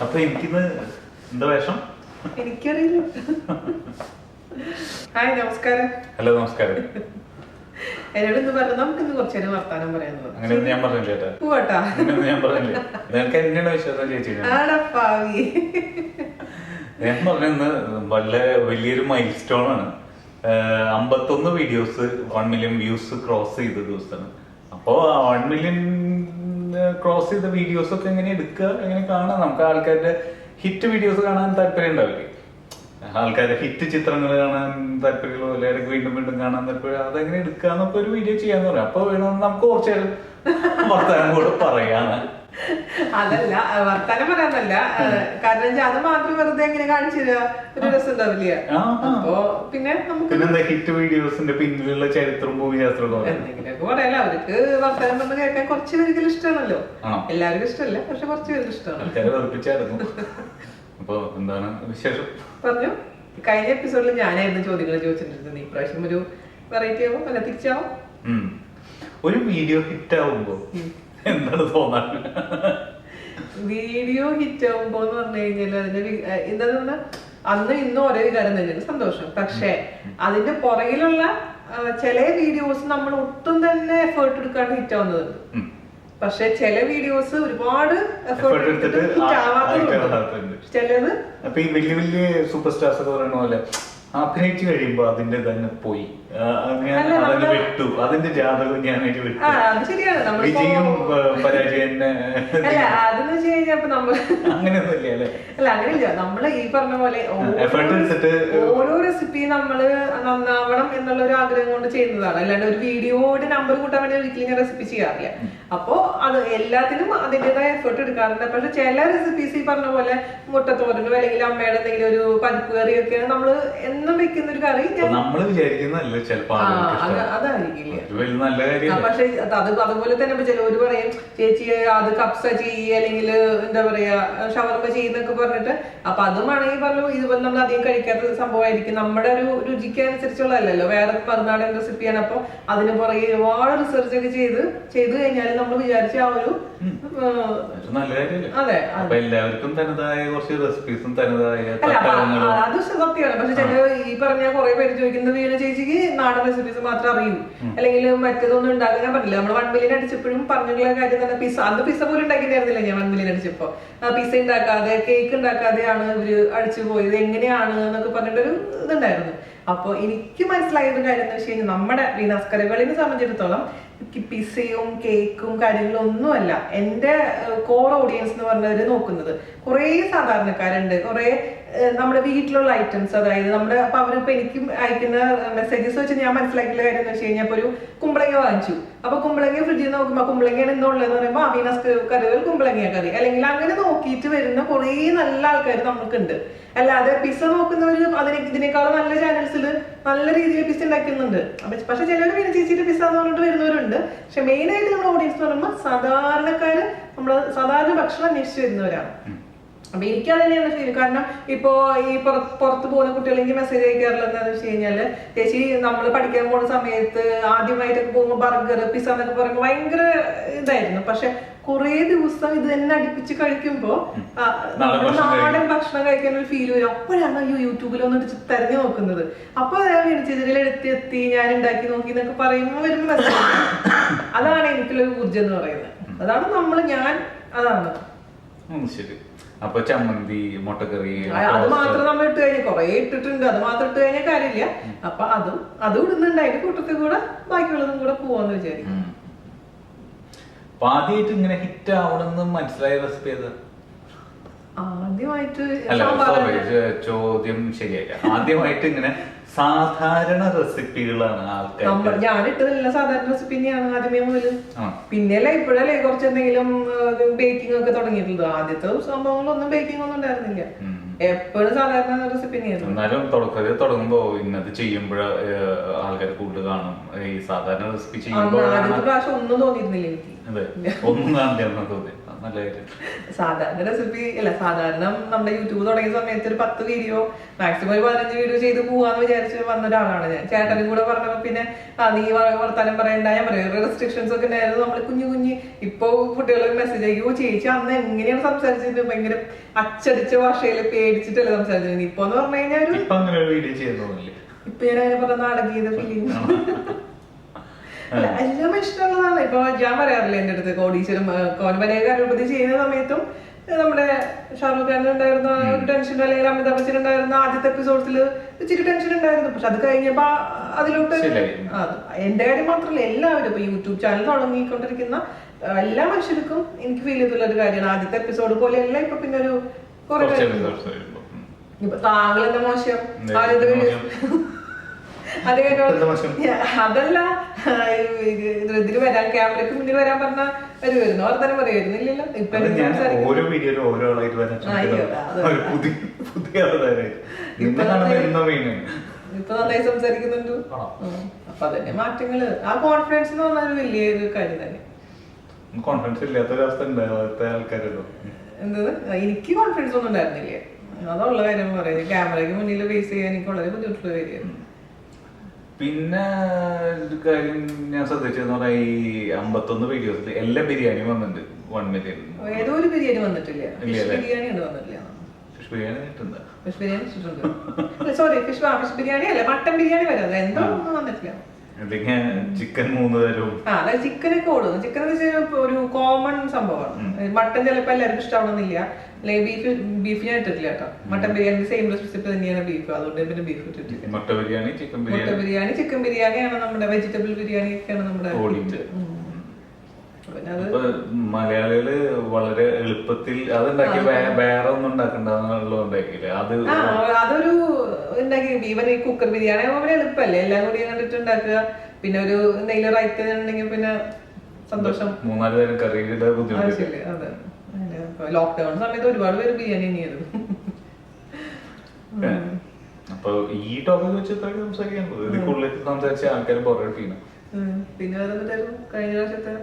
അപ്പൊ എനിക്കിന്ന് എന്താ വേഷം? എനിക്കറിയില്ല. ഹായ്, നമസ്കാരം. ഹലോ, നമസ്കാരം. എന്നോട് ഇന്ന് പറഞ്ഞു നമുക്കിന്ന് കുറച്ചേരം വർത്താനം പറയാനുള്ളത്. അങ്ങനെയൊന്നും ഞാൻ പറഞ്ഞില്ല. പോട്ടാ, ഞാൻ പറഞ്ഞില്ലേ, നിങ്ങൾക്ക് എന്നെയാണ് വിശ്വാസം ചേച്ചി. ഞാൻ പറഞ്ഞിന്ന് വലിയൊരു മൈൽ സ്റ്റോൺ ആണ്. 51 വീഡിയോസ് 1 മില്യൺ വ്യൂസ് ക്രോസ് ചെയ്ത ദിവസമാണ്. അപ്പോ 1 മില്യൺ ക്രോസ് ചെയ്ത വീഡിയോസ് ഒക്കെ എങ്ങനെ എടുക്കുക, എങ്ങനെ കാണാം? നമുക്ക് ആൾക്കാരുടെ ഹിറ്റ് വീഡിയോസ് കാണാൻ താല്പര്യം ഉണ്ടാവില്ലേ? ആൾക്കാരുടെ ഹിറ്റ് ചിത്രങ്ങൾ കാണാൻ താല്പര്യമുള്ള, ഇടയ്ക്ക് വീണ്ടും വീണ്ടും കാണാൻ താല്പര്യം, അതെങ്ങനെ എടുക്കുക എന്നൊക്കെ ഒരു വീഡിയോ ചെയ്യാന്ന് പറയാം. അപ്പൊ നമുക്ക് കുറച്ച് വർത്തമാനം കൂടെ പറയാന്. അതല്ല വർത്താനം പറയാന്നല്ല, കാരണം അത് മാത്രം വെറുതെ എങ്ങനെ കാണിച്ചു തരിക, ഒരു രസം ഉണ്ടാവില്ല. അപ്പൊ പിന്നെ നമുക്ക് ഹിറ്റ് വീഡിയോസിന്റെ പിന്നിലുള്ള ചരിത്രവും ഭൂമിശാസ്ത്രവും എന്തെങ്കിലുമൊക്കെ പറയാലോ. അവർക്ക് വർത്താനം പറഞ്ഞ് കേൾക്കാൻ കുറച്ച് പേർക്ക് ഇഷ്ടമാണല്ലോ. എല്ലാവർക്കും ഇഷ്ടമല്ല, പക്ഷെ കുറച്ച് പേർക്ക് ഇഷ്ടമാണ്. ആൾക്കാരെ വെറുപ്പിച്ചായിരുന്നു. അപ്പൊ എന്താണ് വിശേഷം? പറഞ്ഞു. കഴിഞ്ഞ എപ്പിസോഡിൽ ഞാനായിരുന്നു ചോദ്യങ്ങൾ ചോദിച്ചിട്ടിരുന്നത്. ഇപ്രാവശ്യം ഒരു വെറൈറ്റി ആവും, അല്ല തിരിച്ചാവും. ഒരു വീഡിയോ ഹിറ്റ് ആവുമ്പോ എന്താണ് തോന്നാറ്? വീഡിയോ ഹിറ്റ് ആവുമ്പോ എന്ന് പറഞ്ഞു കഴിഞ്ഞാൽ അതിന്റെ എന്താന്ന് പറഞ്ഞാൽ അന്ന് ഇന്നും ഒരേ വികാരം തന്നെയാണ്, സന്തോഷം. പക്ഷെ അതിന്റെ പുറകിലുള്ള ചില വീഡിയോസ് നമ്മൾ ഒട്ടും തന്നെ എഫേർട്ട് എടുക്കാണ്ട് ഹിറ്റ് ആവുന്നതുണ്ട്. പക്ഷെ ചില വീഡിയോസ് ഒരുപാട് എഫേർട്ട് എടുത്തിട്ട് ചിലത് അപ്പൊ ഈ വലിയ വലിയ സൂപ്പർ സ്റ്റാർസ് ഒക്കെ പറയുന്ന പോലെ അഭിനയിച്ചു കഴിയുമ്പോ അതിന്റെ തന്നെ പോയി, അതങ്ങ് വിട്ടു, അതിന്റെ ജാതകം ഞാനായിട്ട് വിട്ടു. വിജയും പരാജയം അങ്ങനെയൊന്നുമില്ല അല്ലെ? അല്ല, അങ്ങനെയില്ല. നമ്മള് ഈ പറഞ്ഞ പോലെ ഓരോ റെസിപ്പി നമ്മള് നന്നാവണം എന്നുള്ള ഒരു ആഗ്രഹം കൊണ്ട് ചെയ്യുന്നതാണ്. അല്ലാണ്ട് ഒരു വീഡിയോയുടെ നമ്പർ കൂട്ടാൻ വേണ്ടി ഒരിക്കലും ഞാൻ റെസിപ്പി ചെയ്യാറില്ല. അപ്പൊ അത് എല്ലാത്തിനും അതിന്റേതായ എഫേർട്ട് എടുക്കാറുണ്ട്. പക്ഷെ ചില റെസിപ്പീസ് ഈ പറഞ്ഞ പോലെ മുട്ടത്തോരനോ അല്ലെങ്കിൽ അമ്മയുടെ എന്തെങ്കിലും ഒരു പരിപ്പ് കറിയൊക്കെയാണ് നമ്മള് എന്നും വെക്കുന്ന ഒരു കറി. നമ്മള് വിചാരിക്കുന്നതല്ല ചിലപ്പോ അതായിരിക്കില്ല. പക്ഷെ അതുപോലെ തന്നെ ചിലവര് പറയും ചേച്ചി അത് കപ്സ ചെയ്യുക അല്ലെങ്കിൽ എന്താ പറയാ ഷവർമ ചെയ്യുന്നൊക്കെ പറഞ്ഞിട്ട്. അപ്പൊ അതുമാണെങ്കിൽ പറഞ്ഞു ഇതുപോലെ നമ്മൾ അധികം കഴിക്കാത്ത സംഭവമായിരിക്കും. നമ്മുടെ ഒരു രുചിക്ക് അനുസരിച്ചുള്ളതല്ലോ, വേറെ മറുനാടൻ റെസിപ്പിയാണ്. അപ്പൊ അതിന് പുറകെ ഒരുപാട് റിസർച്ച് ഒക്കെ ചെയ്ത് കഴിഞ്ഞാൽ നമ്മൾ വിചാരിച്ച ആ ഒരു അതെ എല്ലാവർക്കും തനതായ കുറച്ച് റെസിപ്പീസും തനതായ അത് സത്യമാണ്. പക്ഷെ ചില ഈ പറഞ്ഞ കുറെ പേര് ചോദിക്കുന്നത് വീണ ചേച്ചിക്ക് നാടൻ റെസിപ്പീസ് മാത്രം അറിയൂ, അല്ലെങ്കിൽ മറ്റേതൊന്നും ഉണ്ടാക്കാൻ പറ്റില്ല. നമ്മൾ 1 മില്യൺ അടിച്ചപ്പോഴും പറഞ്ഞിട്ടുള്ള കാര്യം തന്നെ പിസ്സ. അന്ന് പിസ്സ പോലും ഉണ്ടാക്കിയിട്ടുണ്ടായിരുന്നില്ല ഞാൻ 1 മില്യൺ അടിച്ചപ്പോ. പിസ്സ ഉണ്ടാക്കാതെ കേക്ക് ഉണ്ടാക്കാതെയാണ് ഇവര് അടിച്ചു പോയത്, എങ്ങനെയാണ് എന്നൊക്കെ പറഞ്ഞിട്ടൊരു ഇതുണ്ടായിരുന്നു. അപ്പൊ എനിക്ക് മനസ്സിലായത് കാര്യം എന്ന് വെച്ച് കഴിഞ്ഞാൽ നമ്മുടെ വീണാസ് കറികളിനെ സംബന്ധിച്ചിടത്തോളം പിസ്സയും കേക്കും കാര്യങ്ങളും ഒന്നുമല്ല എന്റെ കോർ ഓഡിയൻസ് എന്ന് പറഞ്ഞവര് നോക്കുന്നത്. കുറെ സാധാരണക്കാരുണ്ട്, കുറെ നമ്മുടെ വീട്ടിലുള്ള ഐറ്റംസ്. അതായത് നമ്മുടെ അപ്പൊ അവരിപ്പോ എനിക്ക് അയക്കുന്ന മെസ്സേജസ് വെച്ച് ഞാൻ മനസ്സിലാക്കിയുള്ള കാര്യം എന്ന് വെച്ച് കഴിഞ്ഞാൽ ഒരു കുമ്പളങ്ങ വാങ്ങിച്ചു. അപ്പൊ കുമ്പളങ്ങ ഫ്രിഡ്ജിൽ നോക്കുമ്പോ കുമ്പളങ്ങയാണ് എന്നുള്ളതെന്ന് പറയുമ്പോൾ വീണാസ് കറികൾ കുമ്പളങ്ങ കറി അല്ലെങ്കിൽ അങ്ങനെ നോക്കിയിട്ട് വരുന്ന കുറെ നല്ല ആൾക്കാർ നമുക്കുണ്ട്. അല്ലാതെ പിസ്സ നോക്കുന്നവര് ഇതിനേക്കാളും നല്ല ചാനൽസിൽ നല്ല രീതിയിൽ പിസ്സ ഉണ്ടാക്കുന്നുണ്ട്. പക്ഷെ ചിലവർ വീണ ചേച്ചിയുടെ പിസ്സ എന്ന് പറഞ്ഞിട്ട് വരുന്നവരുണ്ട്. പക്ഷെ മെയിൻ ആയിട്ട് നമ്മുടെ ഓഡിയൻസ് എന്ന് പറയുമ്പോൾ സാധാരണക്കാര്, നമ്മള് സാധാരണ ഭക്ഷണം അന്വേഷിച്ച് വരുന്നവരാണ്. അപ്പൊ എനിക്ക് അത് തന്നെയാണ് ഫീൽ. കാരണം ഇപ്പോ ഈ പുറത്ത് പോകുന്ന കുട്ടികൾ എനിക്ക് മെസ്സേജ് അയക്കാറില്ല. എന്താണെന്ന് വെച്ച് കഴിഞ്ഞാല് ചേച്ചി നമ്മൾ പഠിക്കാൻ പോകുന്ന സമയത്ത് ആദ്യമായിട്ടൊക്കെ പോകുമ്പോൾ ബർഗർ പിസ്സ എന്നൊക്കെ പറയുമ്പോൾ ഭയങ്കര ഇതായിരുന്നു. പക്ഷെ കുറെ ദിവസം ഇത് തന്നെ അടുപ്പിച്ച് കഴിക്കുമ്പോ നാടൻ ഭക്ഷണം കഴിക്കാൻ ഒരു ഫീൽ വരും. അപ്പോഴാണ് യൂട്യൂബിലൊന്നും തെരഞ്ഞു നോക്കുന്നത്. അപ്പൊ വീണിച്ചതിൽ എത്തി ഞാൻ ഉണ്ടാക്കി നോക്കി എന്നൊക്കെ പറയുമ്പോ വരുമ്പോ മെസ്സേജ്. അതാണ് എനിക്കുള്ള ഊർജ്ജം എന്ന് പറയുന്നത്. അതാണ് അതാണ്. ശരി. അപ്പൊ ചമ്മന്തി, മുട്ടക്കറി അത് മാത്രം നമ്മൾ ഇട്ട് കഴിഞ്ഞാൽ കുറെ ഇട്ടിട്ടുണ്ട്. അത് മാത്രം ഇട്ട് കഴിഞ്ഞാൽ കാര്യമില്ല. അപ്പൊ അതും ഇടുന്നുണ്ട്. അതിന്റെ കൂട്ടത്തിൽ കൂടെ ബാക്കിയുള്ളതും കൂടെ പോവാന്ന് വിചാരിക്കും. ആദ്യമായിട്ട് ഇങ്ങനെ ഹിറ്റ് ആവണമെന്ന് മനസ്സിലായ റെസിപ്പി ഏതാ? ആദ്യമായിട്ട് ചോദ്യം ശരിയായില്ല. ആദ്യമായിട്ട് ഇങ്ങനെ സാധാരണ റെസിപ്പികളാണ് ആൾക്കാർ. ഞാനിട്ടതല്ല സാധാരണ റെസിപ്പി തന്നെയാണ് ആദ്യമേ മുതൽ. പിന്നെയല്ലേ ഇപ്പോഴല്ലേ കുറച്ച് എന്തെങ്കിലും ബേക്കിംഗ് ഒക്കെ തുടങ്ങിയിട്ടുള്ളത്. ആദ്യത്തെ സംഭവങ്ങളൊന്നും ബേക്കിംഗ് ഒന്നും ഉണ്ടായിരുന്നില്ല. എപ്പോഴും സാധാരണ റെസിപ്പി തന്നെയായിരുന്നു. എന്നാലും തുടങ്ങുമ്പോ ഇന്നത് ചെയ്യുമ്പോഴ ആൾക്കാർ കൂടുതൽ കാണും. ഈ സാധാരണ റെസിപ്പി ചെയ്യുമ്പോൾ ആദ്യത്തെ പ്രാവശ്യം ഒന്നും തോന്നിയിരുന്നില്ല എനിക്ക്. അതെ, ഒന്നും കാണില്ല തോന്നി. നല്ല കാര്യം. സാധാരണ റെസിപ്പി അല്ല, സാധാരണ നമ്മുടെ യൂട്യൂബ് തുടങ്ങിയ സമയത്ത് ഒരു 10 വീഡിയോ മാക്സിമം ഒരു 15 വീഡിയോ ചെയ്ത് പോവാന്ന് വിചാരിച്ച് വന്ന ഒരാളാണ് ഞാൻ. ചേട്ടനും കൂടെ പറഞ്ഞപ്പോ പിന്നെ നീ വർത്താനം പറയണ്ട, ഞാൻ പറയാം റെസ്ട്രിക്ഷൻസ് ഒക്കെ ഉണ്ടായിരുന്നു. നമ്മള് കുഞ്ഞു ഇപ്പൊ കുട്ടികൾക്ക് മെസ്സേജ് അയ്യോ ചേച്ചി അന്ന് എങ്ങനെയാണ് സംസാരിച്ചത്, ഭയങ്കര അച്ചടിച്ച ഭാഷയിൽ പേടിച്ചിട്ടല്ലേ സംസാരിച്ചത്. ഇപ്പൊ എന്ന് പറഞ്ഞു കഴിഞ്ഞാൽ ഇപ്പൊ ഞാൻ അങ്ങനെ പറഞ്ഞ നാടകീയത ഫീലിംഗ് എല്ലാം ഇഷ്ടമുള്ളതാണ്. ഇപ്പൊ ഞാൻ പറയാറില്ല എന്റെ അടുത്ത് കോടീശ്വരം കോൻവനേകാരോപതി ചെയ്യുന്ന സമയത്തും നമ്മുടെ ഷാറൂഖ് ഖാൻ ഉണ്ടായിരുന്ന ഒരു ടെൻഷൻ, അല്ലെങ്കിൽ അമിതാഭ് ബച്ചൻ ഉണ്ടായിരുന്ന ആദ്യത്തെ എപ്പിസോഡ്സിൽ ഇച്ചിരി ടെൻഷൻ ഉണ്ടായിരുന്നു. പക്ഷെ അത് കഴിഞ്ഞപ്പോ അതിലോട്ട് എന്റെ കാര്യം മാത്രമല്ല എല്ലാവരും ഇപ്പൊ യൂട്യൂബ് ചാനൽ തുടങ്ങിക്കൊണ്ടിരിക്കുന്ന എല്ലാ മനുഷ്യർക്കും എനിക്ക് ഫീൽ ചെയ്തിട്ടുള്ള ഒരു കാര്യമാണ്. ആദ്യത്തെ എപ്പിസോഡ് പോലെയല്ല ഇപ്പൊ പിന്നെ ഒരു കുറെ ഇപ്പൊ താങ്കൾ എന്താ മോശം അത് അതല്ല ഇതിന് വരാൻ ക്യാമറയ്ക്ക് മുന്നിൽ വരാൻ പറഞ്ഞ വരുമായിരുന്നു, വർത്തനം പറയുമായിരുന്നു. ഇല്ലല്ലോ ഇപ്പൊ നന്നായി സംസാരിക്കുന്നുണ്ട്. അപ്പൊ അതന്നെ മാറ്റങ്ങള്. ആ കോൺഫിഡൻസ് എന്ന് പറഞ്ഞാൽ വലിയൊരു കാര്യം തന്നെ. എന്തത് എനിക്ക് കോൺഫിഡൻസ് ഒന്നും ഉണ്ടായിരുന്നില്ല, അതുള്ള കാര്യം പറയുന്നത്. ക്യാമറയ്ക്ക് മുന്നിൽ ഫേസ് ചെയ്യാൻ എനിക്ക് വളരെ ബുദ്ധിമുട്ടുള്ള കാര്യമായിരുന്നു. പിന്നെ ഒരു കാര്യം ഞാൻ ശ്രദ്ധിച്ചെന്ന് പറഞ്ഞാൽ ഈ 51 വീഡിയോസിൽ എല്ലാ ബിരിയാണിയും വന്നിട്ടുണ്ട് 1 million. ഏതോ ഒരു ബിരിയാണി വന്നിട്ടില്ല, ബിരിയാണി വന്നിട്ടില്ല. ഫിഷ് ബിരിയാണി ഇട്ടിട്ടുണ്ട്, ഫിഷ് ബിരിയാണി ഇട്ടിട്ടുണ്ട്. സോറി ഫിഷ് ബിരിയാണി അല്ല, മട്ടൻ ബിരിയാണി വരാതെ എന്തോ ഒന്നും വന്നിട്ടില്ല. ചിക്കൻ 3 തരവും. അതായത് ചിക്കനൊക്കെ ഓടുന്നു. ചിക്കൻ ഒരു കോമൺ സംഭവമാണ്. മട്ടൻ ചിലപ്പോ എല്ലാവർക്കും ഇഷ്ടമാവണമെന്നില്ല, അല്ലെങ്കിൽ ബീഫ് ഞാൻ ഇട്ടിട്ടില്ല കേട്ടോ. മട്ടൻ ബിരിയാണി സെയിം റെസിപ്പി തന്നെയാണ് ബീഫ്, അതുകൊണ്ട് പിന്നെ ബീഫ് ഇട്ടിട്ടില്ല. മുട്ട ബിരിയാണി, ചിക്കൻ ബിരിയാണിയാണ് നമ്മുടെ വെജിറ്റബിൾ ബിരിയാണി ഒക്കെയാണ് നമ്മുടെ. മലയാളികള് വളരെ എളുപ്പത്തിൽ അതുണ്ടാക്കി വേറെ ഒന്നും ഉണ്ടാക്കണ്ടെന്നുള്ളതുണ്ടാക്കിയില്ല. അതൊരു ഉണ്ടാക്കി. ഈവൻ ഈ കുക്കർ ബിരിയാണി വളരെ എളുപ്പമല്ലേ, എല്ലാം കൂടി കണ്ടിട്ട് ഉണ്ടാക്കുക. പിന്നെ ഒരു എന്തെങ്കിലും റൈറ്റ് ഉണ്ടെങ്കിൽ പിന്നെ സന്തോഷം. 3-4 തരം കറിയുടെ ബുദ്ധിമുട്ടില്ല. അതെ, ലോക്ക്ഡൌൺ സമയത്ത് ഒരുപാട് പേര് ബിരിയാണി തന്നെയായിരുന്നു. അപ്പൊ ഈ ടോപ്പിക് വെച്ച് സംസാരിക്കാൻ സംസാരിച്ച ആൾക്കാർ ബോറടിപ്പിക്കണം. പിന്നെ വേറെന്തായിരുന്നു കഴിഞ്ഞ പ്രാവശ്യത്തെ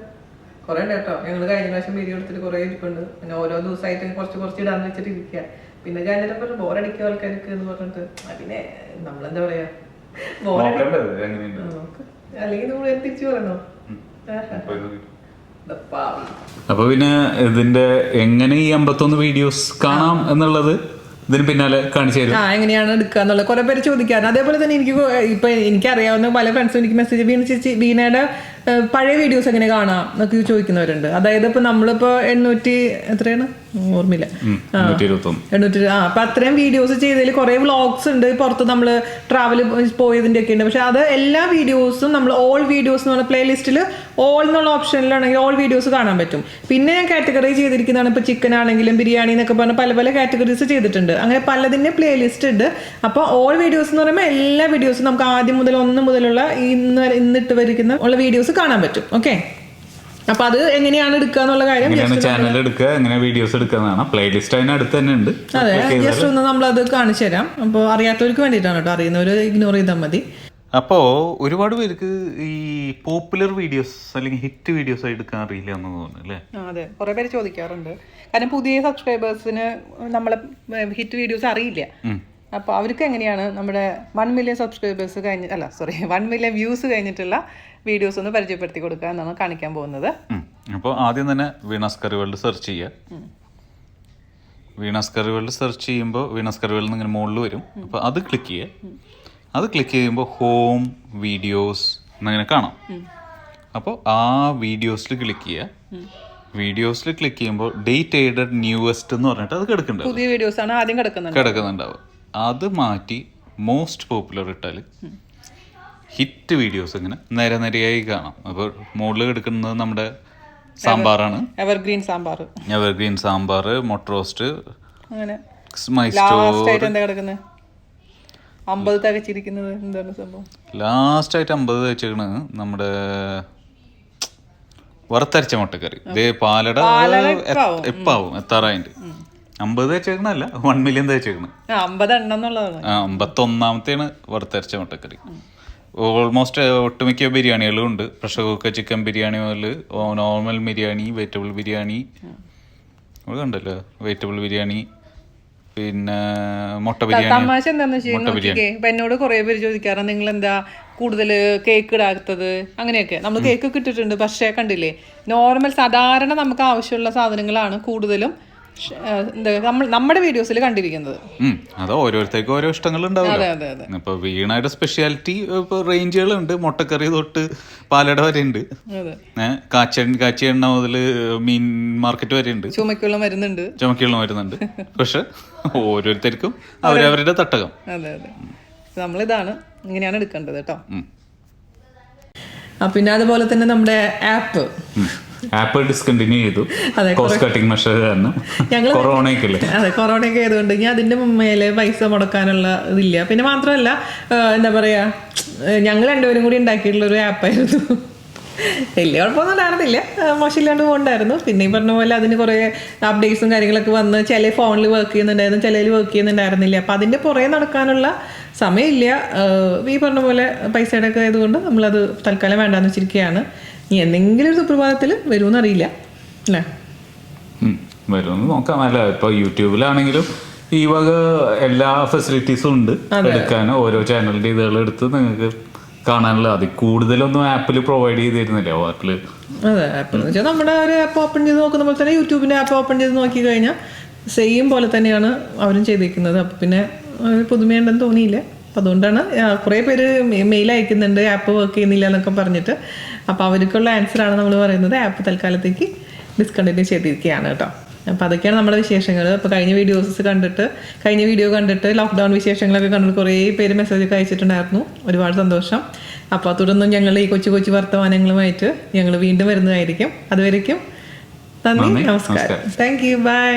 കുറെ ഉണ്ട് കേട്ടോ. ഞങ്ങള് കഴിഞ്ഞ പ്രാവശ്യം വീഡിയോ എടുത്തിട്ട് കുറെ ഇരിപ്പുണ്ട്. പിന്നെ ഓരോ ദിവസമായിട്ട് കുറച്ച് ഇടാന്ന് വെച്ചിട്ട് ഇരിക്കുക. പിന്നെ ഞാൻ പറഞ്ഞു ബോറടിക്കുക ആൾക്കാർക്ക് എന്ന് പറഞ്ഞിട്ട്. പിന്നെ നമ്മളെന്താ പറയാ, അല്ലെങ്കിൽ നമ്മൾ തിരിച്ചു പറയണോ? അപ്പൊ പിന്നെ ഇതിന്റെ എങ്ങനെ ഈ 51 വീഡിയോസ് കാണാം എന്നുള്ളത് ഇതിന് പിന്നാലെ കാണിച്ചു തരും. എങ്ങനെയാണ് എടുക്കുക എന്നുള്ളത് കുറെ പേര് ചോദിക്കാറ്. അതേപോലെ തന്നെ എനിക്കറിയാവുന്ന പല ഫ്രണ്ട്സും എനിക്ക് മെസ്സേജ് വീണയുടെ പഴയ വീഡിയോസ് എങ്ങനെ കാണാം എന്നൊക്കെ ചോദിക്കുന്നവരുണ്ട്. അതായത് ഇപ്പൊ നമ്മളിപ്പോ 800 എത്രയാണ് ഓർമ്മയില്ല, 800 അപ്പൊ അത്രയും വീഡിയോസ് ചെയ്തതിൽ കുറെ വ്ളോഗ്സ് ഉണ്ട് പുറത്ത്, നമ്മള് ട്രാവൽ പോയതിന്റെ ഒക്കെ ഉണ്ട്. പക്ഷെ അത് എല്ലാ വീഡിയോസും നമ്മൾ ഓൾ വീഡിയോസ് എന്ന് പറഞ്ഞ പ്ലേലിസ്റ്റിൽ ഓൾ എന്നുള്ള ഓപ്ഷനിലാണെങ്കിൽ ഓൾ വീഡിയോസ് കാണാൻ പറ്റും. പിന്നെ ഞാൻ കാറ്റഗറി ചെയ്തിരിക്കുന്നതാണ് ഇപ്പൊ ചിക്കൻ ആണെങ്കിലും ബിരിയാണി എന്നൊക്കെ പറഞ്ഞ പല കാറ്റഗറീസ് ചെയ്തിട്ടുണ്ട്. അങ്ങനെ പലതിന്റെ പ്ലേലിസ്റ്റ് ഉണ്ട്. അപ്പൊ ഓൾ വീഡിയോസ് എന്ന് പറയുമ്പോൾ എല്ലാ വീഡിയോസും നമുക്ക് ആദ്യം മുതൽ 1 മുതലുള്ള ഇന്നിട്ട് വരിക്കുന്ന ഉള്ള വീഡിയോസ് കാണാൻ പറ്റും. ഓക്കെ, അപ്പൊ അത് എങ്ങനെയാണ് എടുക്കുക എന്നുള്ള കാര്യം ചാനൽ എടുക്കുക, എങ്ങനെ വീഡിയോസ് എടുക്കുന്നതാണ്. പ്ലേലിസ്റ്റ് അതിനടുത്ത് തന്നെ ഉണ്ട്. അതെ, ജസ്റ്റ് ഒന്ന് നമ്മളത് കാണിച്ചു തരാം. അപ്പോൾ അറിയാത്തവർക്ക് വേണ്ടിയിട്ടാണ് കേട്ടോ, അറിയുന്നവർ ഇഗ്നോർ ചെയ്താൽ മതി. അപ്പോൾ ഒരുപാട് പേർക്ക് ഈ പോപ്പുലർ വീഡിയോസ് അല്ലെങ്കിൽ ഹിറ്റ് വീഡിയോസ് എടുക്കാൻ അറിയില്ല എന്ന് തോന്നുന്നു അല്ലേ? അതെ, കുറേ പേര് ചോദിക്കാറുണ്ട്. കാരണം പുതിയ സബ്സ്ക്രൈബേഴ്സിന് നമ്മളെ ഹിറ്റ് വീഡിയോസ് അറിയില്ല. അപ്പോൾ അവർക്ക് എങ്ങനെയാണ് നമ്മുടെ 1 million സബ്സ്ക്രൈബേഴ്സ് 1 million വ്യൂസ് കഴിഞ്ഞിട്ടുള്ള വീഡിയോസ് ഒന്ന് പരിചയപ്പെടുത്തി കൊടുക്കുക എന്നാണ് കാണിക്കാൻ പോകുന്നത്. അപ്പോൾ ആദ്യം തന്നെ വീണാസ് കറി വേൾഡ് സെർച്ച് ചെയ്യുക. വീണാസ് കറി വേൾഡ് സെർച്ച് ചെയ്യുമ്പോൾ വീണാസ് കറി വേൾഡ് ഇങ്ങനെ മുകളിൽ വരും. അപ്പോൾ അത് ക്ലിക്ക് ചെയ്യുക. അത് ക്ലിക്ക് ചെയ്യുമ്പോൾ ഹോം വീഡിയോസ് എന്നങ്ങനെ കാണാം. അപ്പോൾ ആ വീഡിയോസിൽ ക്ലിക്ക് ചെയ്യുക. വീഡിയോസിൽ ക്ലിക്ക് ചെയ്യുമ്പോൾ ഡേറ്റ് എയ്ഡഡ് ന്യൂവസ്റ്റ് എന്ന് പറഞ്ഞിട്ട് അത് കിടക്കുന്നുണ്ടാവും. പുതിയ വീഡിയോസ് ആണ് ആദ്യം കിടക്കുന്നുണ്ടാവും. അത് മാറ്റി മോസ്റ്റ് പോപ്പുലർ ഇട്ടാൽ ഹിറ്റ് വീഡിയോസ് ഇങ്ങനെ നിരയായി കാണാം. അപ്പോൾ മുകളിൽ കിടക്കുന്നത് നമ്മുടെ സാമ്പാറാണ്, എവർഗ്രീൻ സാമ്പാർ, മുട്ട റോസ്റ്റ്, ലാസ്റ്റ് ആയിട്ട് 50 തയ്ച്ചേക്കണത് നമ്മുടെ വറുത്തരച്ച മുട്ടക്കറി. ഇതേ പാലട എപ്പാവും എത്താറായിട്ട് 50 തയ്ച്ചേക്കണല്ല, 1 million തയ്ച്ചേക്കണ്. 51ാമത്തെയാണ് വറുത്തരച്ച മുട്ടക്കറി. ഓൾമോസ്റ്റ് ഒട്ടുമിക്ക ബിരിയാണികളും ഉണ്ട്. പ്രഷർ കുക്കർ ചിക്കൻ ബിരിയാണി മുതൽ നോർമൽ ബിരിയാണി, വെജിറ്റബിൾ ബിരിയാണി, അത് കണ്ടല്ലോ വെജിറ്റബിൾ ബിരിയാണി, പിന്നെ മുട്ട ബിരിയാണി. തമാശ എന്താന്ന് വെച്ചാൽ ഇപ്പൊ എന്നോട് കുറെ പേര് ചോദിക്കാറ് നിങ്ങൾ എന്താ കൂടുതൽ കേക്ക് ഇടാത്തത് അങ്ങനെയൊക്കെ. നമ്മൾ കേക്ക് ഒക്കെ ഇട്ടിട്ടുണ്ട്, പക്ഷേ കണ്ടില്ലേ നോർമൽ സാധാരണ നമുക്ക് ആവശ്യമുള്ള സാധനങ്ങളാണ് കൂടുതലും നമ്മുടെ വീഡിയോസിൽ കണ്ടിരിക്കുന്നത്. അത് ഓരോരുത്തർക്കും ഓരോ ഇഷ്ടങ്ങൾ ഉണ്ടാവില്ല. ഇപ്പൊ വീണയുടെ സ്പെഷ്യാലിറ്റി ഇപ്പൊ റേഞ്ചുകളുണ്ട്. മുട്ടക്കറി തൊട്ട് പാലട വരെ ഉണ്ട്, കാച്ചി എണ്ണ മുതൽ മീൻ മാർക്കറ്റ് വരെ ഉണ്ട്, ചുമക്കുള്ള വരുന്നുണ്ട്. പക്ഷെ ഓരോരുത്തർക്കും അവരവരുടെ തട്ടകം. അതെ അതെ, നമ്മളിതാണ് ഇങ്ങനെയാണ് എടുക്കേണ്ടത് കേട്ടോ. പിന്നെ അതുപോലെ തന്നെ നമ്മുടെ ആപ്പ് ഡിസ്കണ്ടിന്യൂ ചെയ്തു, കോസ്റ്റ് കട്ടിംഗ് മെഷർ കാരണം. കൊറോണയൊക്കെ ആയതുകൊണ്ട് ഇനി അതിന്റെ മേലെ പൈസ മുടക്കാനുള്ള ഇതില്ല. പിന്നെ മാത്രമല്ല എന്താ പറയാ, ഞങ്ങൾ രണ്ടുപേരും കൂടി ഉണ്ടാക്കിയിട്ടുള്ള ഒരു ആപ്പായിരുന്നു. വലിയ കുഴപ്പമൊന്നും ഉണ്ടായിരുന്നില്ല, മോശമില്ലാണ്ട് പോകണ്ടായിരുന്നു. പിന്നെ ഈ പറഞ്ഞ പോലെ അതിന് കുറേ അപ്ഡേറ്റ്സും കാര്യങ്ങളൊക്കെ വന്ന് ചില ഫോണിൽ വർക്ക് ചെയ്യുന്നുണ്ടായിരുന്നു, ചിലതിൽ വർക്ക് ചെയ്യുന്നുണ്ടായിരുന്നില്ല. അപ്പം അതിൻ്റെ പുറകെ നടക്കാനുള്ള സമയമില്ല. ഈ പറഞ്ഞ പോലെ പൈസയുടെ ഒക്കെ ആയതുകൊണ്ട് നമ്മളത് തൽക്കാലം വേണ്ടാന്ന് വെച്ചിരിക്കുകയാണ്. ഇനി എന്തെങ്കിലും ഒരു സുപ്രഭാതത്തിൽ വരുമെന്നറിയില്ല അല്ലേ. വരുമെന്ന് നോക്കാം. അല്ല ഇപ്പൊ യൂട്യൂബിലാണെങ്കിലും ഈ വക എല്ലാ ഫെസിലിറ്റീസും ഉണ്ട് എടുക്കാൻ. ഓരോ ചാനലിന്റെ ഇതുകൾ എടുത്ത് നിങ്ങൾക്ക് കാണാനുള്ള. അതിൽ കൂടുതലൊന്നും ആപ്പിൽ പ്രൊവൈഡ് ചെയ്തിരുന്നില്ല വാക്കില്. അതെ, ആപ്പ് എന്ന് വെച്ചാൽ നമ്മുടെ ഒരു ആപ്പ് ഓപ്പൺ ചെയ്ത് നോക്കുന്ന പോലെ തന്നെ യൂട്യൂബിന്റെ ആപ്പ് ഓപ്പൺ ചെയ്ത് നോക്കി കഴിഞ്ഞാൽ സെയിം പോലെ തന്നെയാണ് അവരും ചെയ്തിരിക്കുന്നത്. അപ്പം പിന്നെ പുതുമയുണ്ടെന്ന് തോന്നിയില്ല. അപ്പം അതുകൊണ്ടാണ് കുറേ പേര് മെയിൽ അയക്കുന്നുണ്ട് ആപ്പ് വർക്ക് ചെയ്യുന്നില്ല എന്നൊക്കെ പറഞ്ഞിട്ട്. അപ്പോൾ അവർക്കുള്ള ആൻസറാണ് നമ്മൾ പറയുന്നത്, ആപ്പ് തൽക്കാലത്തേക്ക് ഡിസ്കണ്ടിന്യൂ ചെയ്തിരിക്കുകയാണ് കേട്ടോ. അപ്പോൾ അതൊക്കെയാണ് നമ്മുടെ വിശേഷങ്ങൾ. അപ്പോൾ കഴിഞ്ഞ വീഡിയോ കണ്ടിട്ട് ലോക്ക്ഡൗൺ വിശേഷങ്ങളൊക്കെ കണ്ടിട്ട് കുറേ പേര് മെസ്സേജൊക്കെ അയച്ചിട്ടുണ്ടായിരുന്നു. ഒരുപാട് സന്തോഷം. അപ്പോൾ തുടർന്നും ഞങ്ങൾ ഈ കൊച്ചു വർത്തമാനങ്ങളുമായിട്ട് ഞങ്ങൾ വീണ്ടും വരുന്നതായിരിക്കും. അതുവരേക്കും നന്ദി, നമസ്കാരം. Thank you, by.